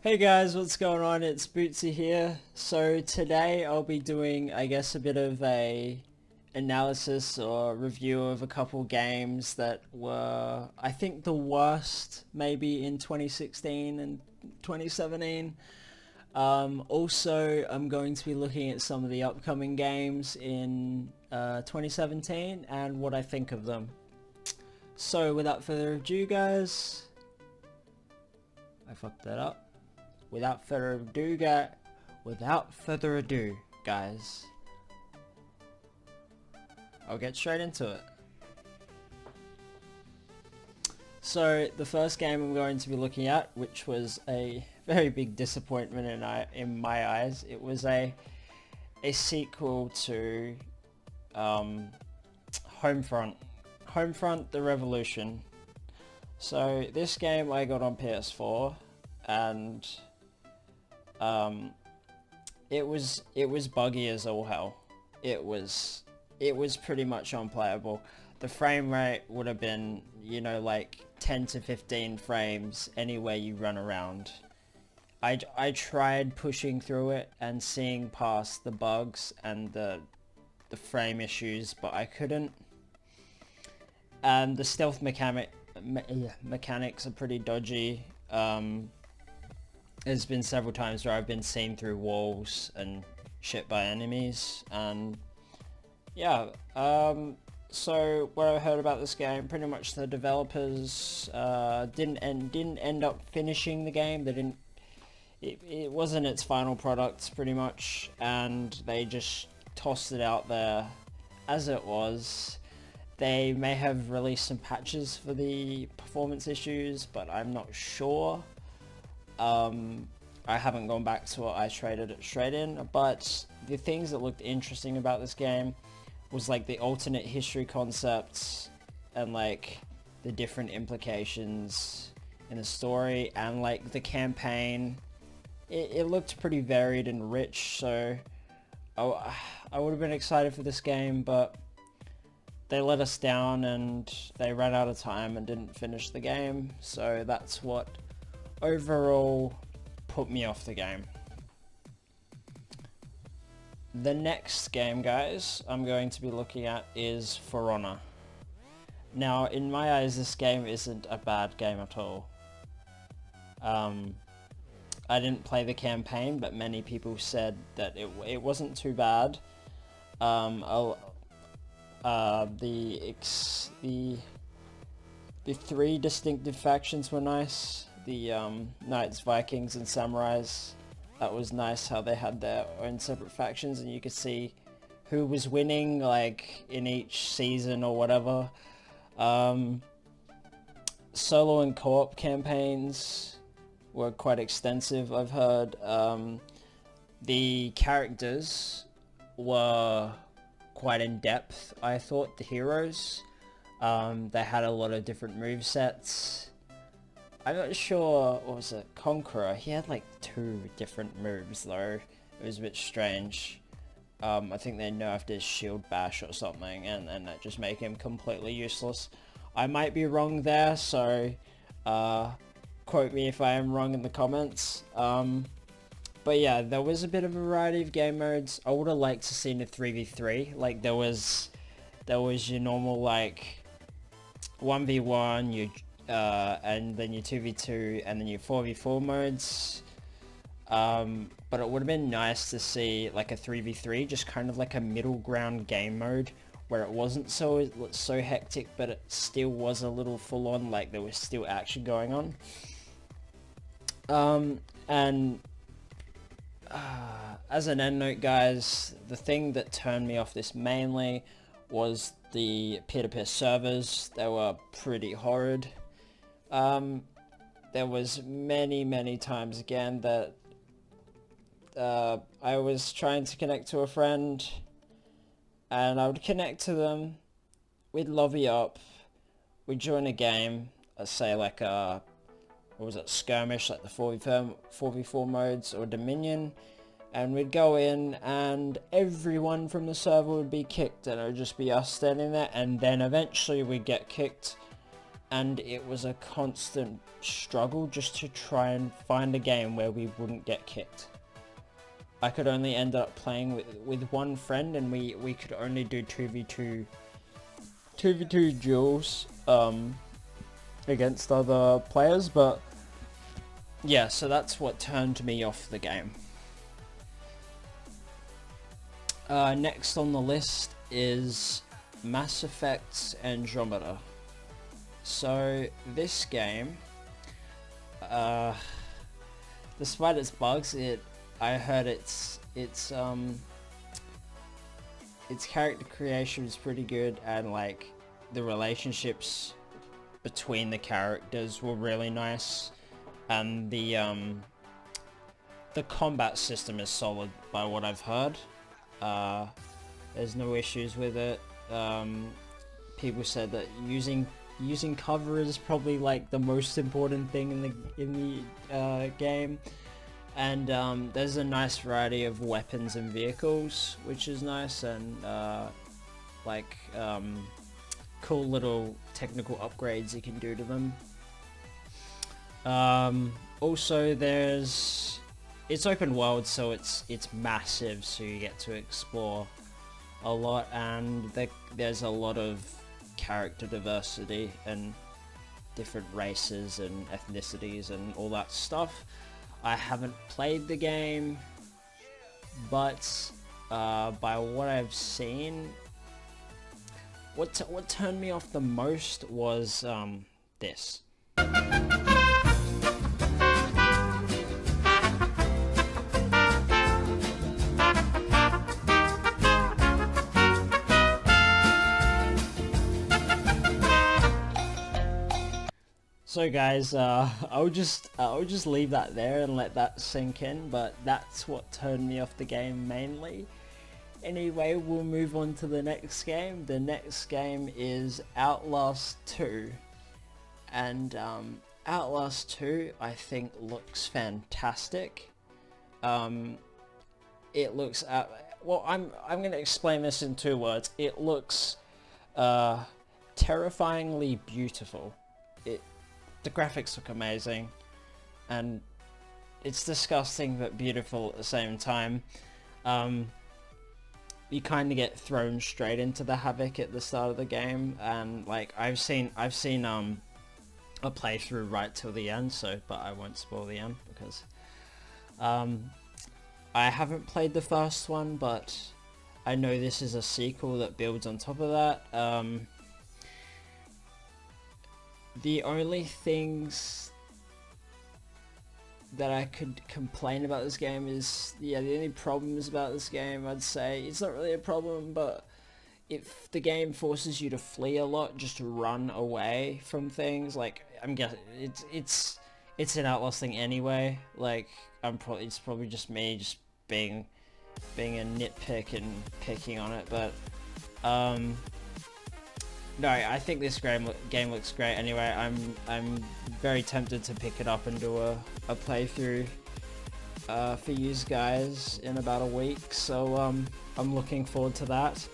Hey guys, what's going on? It's Bootsy here. So today I'll be doing, I guess, a bit of a analysis or review of a couple games that were, I think, the worst maybe in 2016 and 2017. Also, I'm going to be looking at some of the upcoming games in 2017 and what I think of them. So without further ado, guys, I fucked that up. Without further ado, guys, I'll get straight into it. So the first game I'm going to be looking at, which was a very big disappointment in my eyes, it was a sequel to Homefront, The Revolution. So this game I got on PS4, and it was buggy as all hell. It was pretty much unplayable. The frame rate would have been, like 10 to 15 frames anywhere you run around. I tried pushing through it and seeing past the bugs and the frame issues, but I couldn't. And the stealth mechanics are pretty dodgy. There's been several times where I've been seen through walls and shit by enemies, and yeah. So what I heard about this game, pretty much the developers didn't end up finishing the game. They didn't. It wasn't its final product, pretty much, and they just tossed it out there as it was. They may have released some patches for the performance issues, but I'm not sure. I haven't gone back to it. I traded it straight in, but the things that looked interesting about this game was like the alternate history concepts and like the different implications in the story, and like the campaign. It looked pretty varied and rich, so I would have been excited for this game, but they let us down and they ran out of time and didn't finish the game, so that's what overall put me off the game. The next game, guys, I'm going to be looking at is For Honor. Now, in my eyes, this game isn't a bad game at all. I didn't play the campaign, but many people said that it wasn't too bad. The three distinctive factions were nice. The Knights, Vikings, and Samurais. That was nice how they had their own separate factions, and you could see who was winning, like, in each season or whatever. Solo and co-op campaigns were quite extensive, I've heard. The characters were quite in-depth, I thought, the heroes. They had a lot of different movesets. I'm not sure, what was it, Conqueror, he had like 2 different moves though. It was a bit strange. I think they nerfed his shield bash or something, and that just made him completely useless. I might be wrong there, so quote me if I am wrong in the comments. But yeah, there was a bit of a variety of game modes. I would have liked to see a 3v3. Like there was your normal like 1v1, and then your 2v2, and then your 4v4 modes. But it would have been nice to see like a 3v3, just kind of like a middle ground game mode where it wasn't so hectic, but it still was a little full on, like there was still action going on. And as an end note, guys, the thing that turned me off this mainly was the peer-to-peer servers. They were pretty horrid. There was many times again that I was trying to connect to a friend, and I would connect to them, we'd lobby up, we'd join a game, say like a, what was it, skirmish, like the 4v4 modes, or Dominion, and we'd go in and everyone from the server would be kicked, and it would just be us standing there, and then eventually we'd get kicked and it was a constant struggle just to try and find a game where we wouldn't get kicked. I could only end up playing with one friend, and we could only do 2v2 duels against other players. But yeah, so that's what turned me off the game. Next on the list is Mass Effect Andromeda. So this game, despite its bugs, I heard its character creation is pretty good, and like the relationships between the characters were really nice, and the combat system is solid by what I've heard. There's no issues with it. People said that using cover is probably like the most important thing in the game. And there's a nice variety of weapons and vehicles, which is nice, and cool little technical upgrades you can do to them. Also, it's open world, so it's massive, so you get to explore a lot, and there's a lot of character diversity and different races and ethnicities and all that stuff. I haven't played the game, but by what I've seen, what turned me off the most was this. So guys, I'll just leave that there and let that sink in, but that's what turned me off the game mainly. Anyway, we'll move on to the next game. The next game is Outlast 2. And Outlast 2 I think looks fantastic. It looks well, I'm going to explain this in 2 words. It looks terrifyingly beautiful. The graphics look amazing, and it's disgusting but beautiful at the same time. You kind of get thrown straight into the havoc at the start of the game, and like I've seen a playthrough right till the end, but I won't spoil the end because I haven't played the first one, but I know this is a sequel that builds on top of that. The only things that I could complain about this game is, the only problems about this game, I'd say, it's not really a problem, but if the game forces you to flee a lot, just to run away from things, like, I'm guessing, it's an Outlast thing anyway, like, it's probably just me just being a nitpick and picking on it, but, no, I think this game looks great anyway. I'm very tempted to pick it up and do a playthrough for you guys in about a week, so I'm looking forward to that,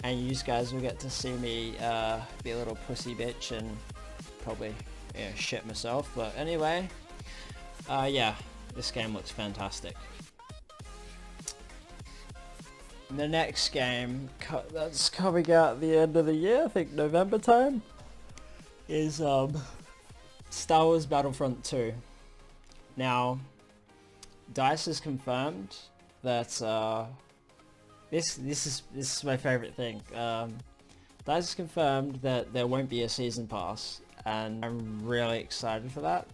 and you guys will get to see me be a little pussy bitch and probably shit myself, but anyway, yeah, this game looks fantastic. The next game that's coming out at the end of the year, I think November time, is Star Wars Battlefront 2. Now, DICE has confirmed that this is my favorite thing. DICE has confirmed that there won't be a season pass, and I'm really excited for that.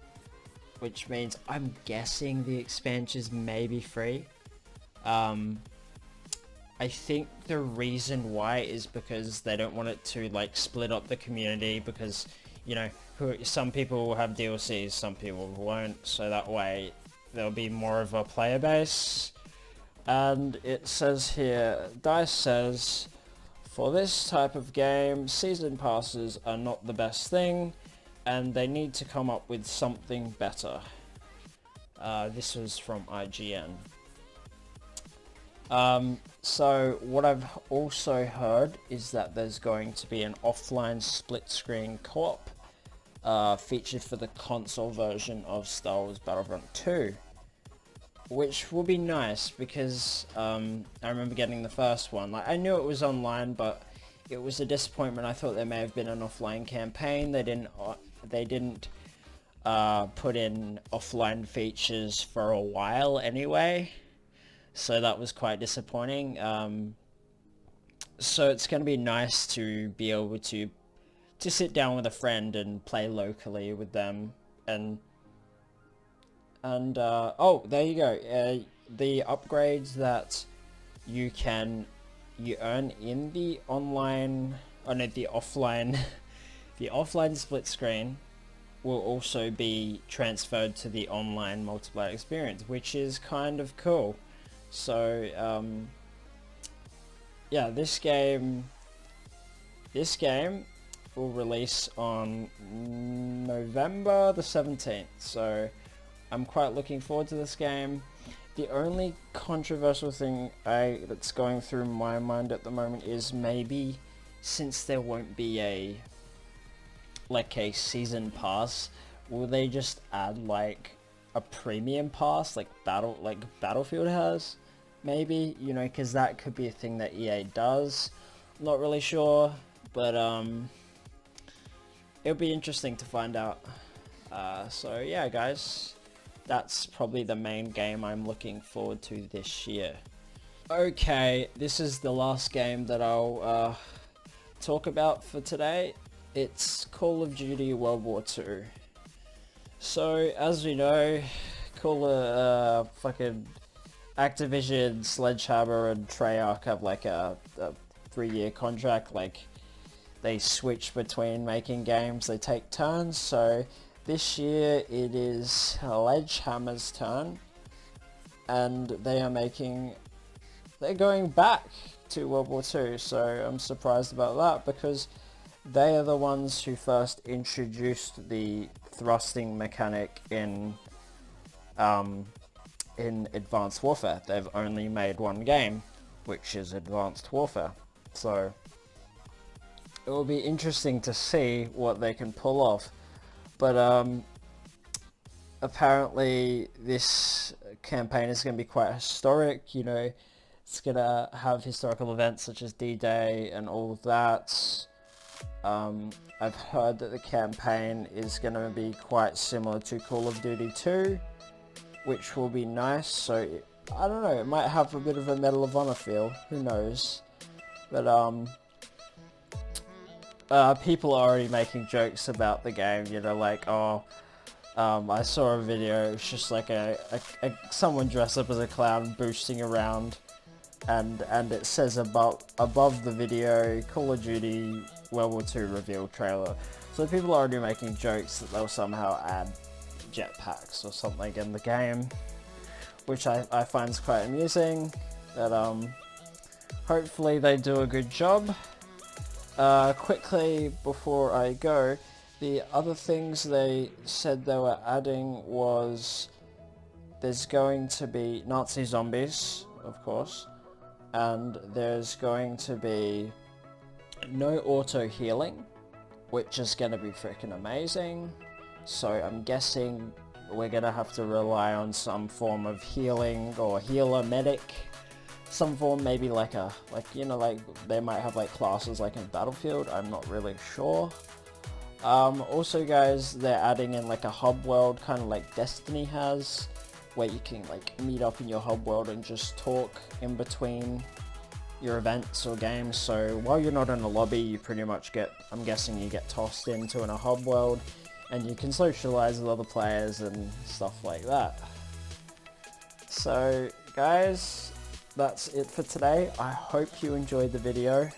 Which means I'm guessing the expansions may be free. I think the reason why is because they don't want it to like split up the community, because some people will have DLCs, some people won't, so that way there'll be more of a player base. And it says here, DICE says, for this type of game, season passes are not the best thing, and they need to come up with something better. This was from IGN. So what I've also heard is that there's going to be an offline split screen co-op featured for the console version of Star Wars Battlefront 2. Which will be nice because I remember getting the first one. Like, I knew it was online, but it was a disappointment. I thought there may have been an offline campaign. They didn't put in offline features for a while anyway, so that was quite disappointing. So it's going to be nice to be able to sit down with a friend and play locally with them, and oh, there you go. The upgrades that you earn in the online, oh no, the offline, the offline split screen will also be transferred to the online multiplayer experience, which is kind of cool. So yeah, this game will release on November the 17th. So I'm quite looking forward to this game. The only controversial thing that's going through my mind at the moment is maybe, since there won't be a season pass, will they just add like a premium pass like Battlefield has? Maybe, you know, because that could be a thing that EA does. I'm not really sure, but it'll be interesting to find out. So yeah, guys, that's probably the main game I'm looking forward to this year. Okay, this is the last game that I'll talk about for today. It's Call of Duty World War II. So, as we know, fucking Activision, Sledgehammer, and Treyarch have like a 3-year contract. Like, they switch between making games, they take turns. So this year it is Sledgehammer's turn, and they're going back to World War II. So I'm surprised about that, because they are the ones who first introduced the thrusting mechanic in Advanced Warfare. They've only made one game, which is Advanced Warfare. So it will be interesting to see what they can pull off. But apparently this campaign is going to be quite historic. You know, it's going to have historical events such as D-Day and all of that. I've heard that the campaign is going to be quite similar to Call of Duty 2, which will be nice. So I don't know, it might have a bit of a Medal of Honor feel, who knows. But people are already making jokes about the game, you know, like, oh, I saw a video, it's just like someone dressed up as a clown boosting around, and it says above the video, Call of Duty World War II reveal trailer. So people are already making jokes that they'll somehow add jetpacks or something in the game, which I find is quite amusing. But hopefully they do a good job. Quickly before I go, the other things they said they were adding was there's going to be Nazi zombies, of course, and there's going to be no auto healing, which is going to be freaking amazing. So I'm guessing we're going to have to rely on some form of healing or healer medic. Some form, maybe like they might have like classes like in Battlefield, I'm not really sure. Also guys, they're adding in like a hub world, kind of like Destiny has, where you can like meet up in your hub world and just talk in between your events or games. So while you're not in a lobby, you pretty much I'm guessing you get tossed into a hub world, and you can socialize with other players and stuff like that. So guys, that's it for today. I hope you enjoyed the video.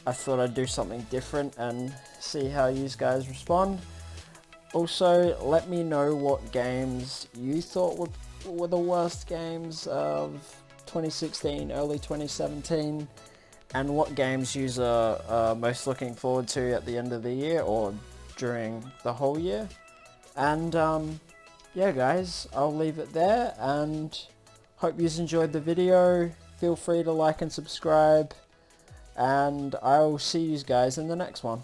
I thought I'd do something different and see how you guys respond. Also, let me know what games you thought were the worst games of 2016, early 2017, and what games you are most looking forward to at the end of the year or during the whole year. And yeah guys, I'll leave it there, and hope you enjoyed the video. Feel free to like and subscribe, and I'll see you guys in the next one.